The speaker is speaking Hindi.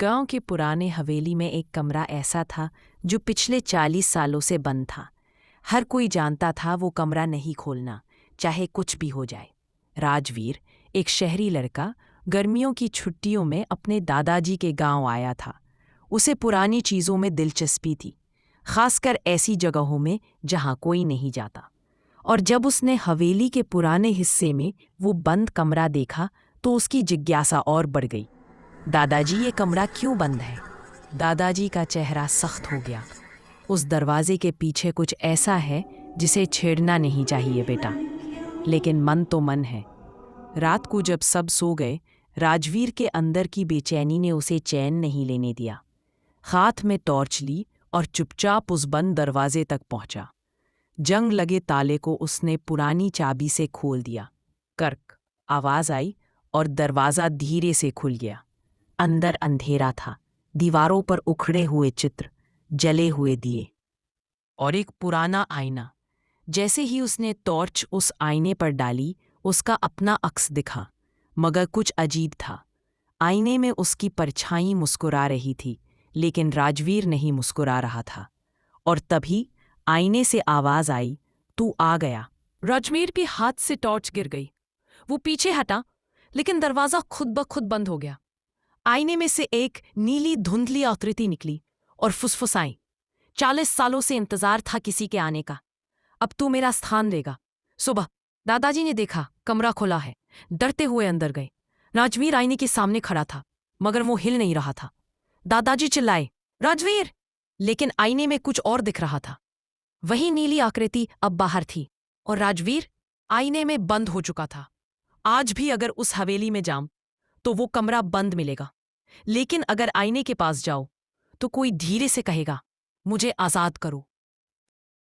गांव के पुराने हवेली में एक कमरा ऐसा था जो पिछले 40 सालों से बंद था। हर कोई जानता था वो कमरा नहीं खोलना, चाहे कुछ भी हो जाए। राजवीर, एक शहरी लड़का, गर्मियों की छुट्टियों में अपने दादाजी के गांव आया था। उसे पुरानी चीज़ों में दिलचस्पी थी, खासकर ऐसी जगहों में जहां कोई नहीं जाता। और जब उसने हवेली के पुराने हिस्से में वो बंद कमरा देखा तो उसकी जिज्ञासा और बढ़ गई। दादाजी, ये कमरा क्यों बंद है? दादाजी का चेहरा सख्त हो गया। उस दरवाजे के पीछे कुछ ऐसा है जिसे छेड़ना नहीं चाहिए बेटा। लेकिन मन तो मन है। रात को जब सब सो गए, राजवीर के अंदर की बेचैनी ने उसे चैन नहीं लेने दिया। हाथ में टॉर्च ली और चुपचाप उस बंद दरवाजे तक पहुंचा। जंग लगे ताले को उसने पुरानी चाबी से खोल दिया। कर्क आवाज आई और दरवाज़ा धीरे से खुल गया। अंदर अंधेरा था, दीवारों पर उखड़े हुए चित्र, जले हुए दिए और एक पुराना आईना। जैसे ही उसने टॉर्च उस आईने पर डाली, उसका अपना अक्स दिखा, मगर कुछ अजीब था। आईने में उसकी परछाई मुस्कुरा रही थी, लेकिन राजवीर नहीं मुस्कुरा रहा था। और तभी आईने से आवाज आई, तू आ गया। राजवीर के हाथ से टॉर्च गिर गई। वो पीछे हटा, लेकिन दरवाजा खुद ब खुद बंद हो गया। आईने में से एक नीली धुंधली आकृति निकली और फुसफुसाई, 40 सालों से इंतजार था किसी के आने का। अब तू मेरा स्थान लेगा। सुबह दादाजी ने देखा कमरा खुला है, डरते हुए अंदर गए। राजवीर आईने के सामने खड़ा था, मगर वो हिल नहीं रहा था। दादाजी चिल्लाए, राजवीर! लेकिन आईने में कुछ और दिख रहा था। वही नीली आकृति अब बाहर थी और राजवीर आईने में बंद हो चुका था। आज भी अगर उस हवेली में जाऊं तो वो कमरा बंद मिलेगा, लेकिन अगर आईने के पास जाओ तो कोई धीरे से कहेगा, मुझे आजाद करो।